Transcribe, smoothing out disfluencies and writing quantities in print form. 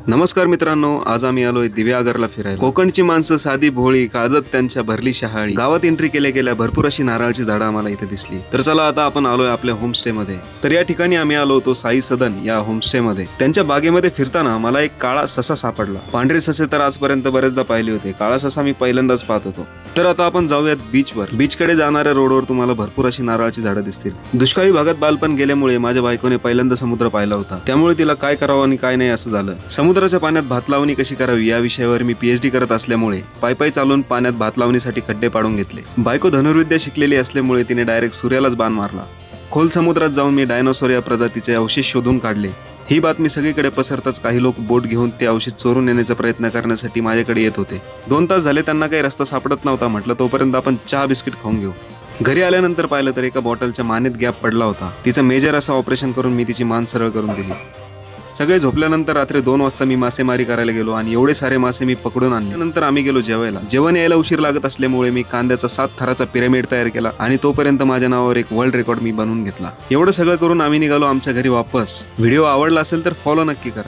नमस्कार मित्रांनो, आज आम्ही आलोय दिव्यागरला फिरायला। कोकणची माणसं साधी भोळी, काळजात त्यांच्या भरली शहाळी। गावात एंट्री केल्या गेल्या भरपूर अशी नारळाची झाडं आम्हाला इथे दिसली। तर चला आता आपण आलोय आपल्या होमस्टे मध्ये। तर या ठिकाणी आम्ही आलो होतो साई सदन या होमस्टे मध्ये। त्यांच्या बागेमध्ये फिरताना मला एक काळा ससा सापडला। पांढरे ससे तर आजपर्यंत बरेचदा पाहिले होते, काळा ससा मी पहिल्यांदाच पाहत होतो। तर आता आपण जाऊयात बीचवर। बीचकडे जाणाऱ्या रोडवर तुम्हाला भरपूर अशी नारळाची झाडं दिसतील। दुष्काळी भागात बालपण गेल्यामुळे माझ्या बायकोने पहिल्यांदा समुद्र पाहिला होता, त्यामुळे तिला काय करावं आणि काय नाही असं झालं। समुद्राच्या पाण्यात भात लावणी कशी करावी या विषयावर मी PhD करत असल्यामुळे पायी चालून पाण्यात भात लावणीसाठी खड्डे पाडून घेतले। बायको धनुर्विद्या शिकलेली असल्यामुळे तिने डायरेक्ट सूर्यालाच बाण मारला। खोल समुद्रात जाऊन मी डायनोसॉर या प्रजातीचे अवशेष शोधून काढले। ही बातमी सगळीकडे पसरताच काही लोक बोट घेऊन ते अवशेष चोरून नेण्याचा प्रयत्न करण्यासाठी माझ्याकडे येत होते। 2 तास झाले त्यांना काही रस्ता सापडत नव्हता। म्हटलं तोपर्यंत आपण चहा बिस्किट खाऊन घेऊ। घरी आल्यानंतर पाहिलं तर एका बॉटलच्या मानेत गॅप पडला होता। तिचं मेजर असं ऑपरेशन करून मी तिची मान सरळ करून दिली। सगळे झोपल्यानंतर रात्री 2 वाजता मी मासेमारी करायला गेलो आणि एवढे सारे मासे मी पकडून आणले। नंतर आम्ही गेलो जेवायला। जेवण यायला उशीर लागत असल्यामुळे मी कांद्याचा 7 थराचा पिरॅमिड तयार केला आणि तोपर्यंत माझ्या नावावर एक वर्ल्ड रेकॉर्ड मी बनवून घेतला। एवढं सगळं करून आम्ही निघालो आमच्या घरी वापस। व्हिडिओ आवडला असेल तर फॉलो नक्की करा।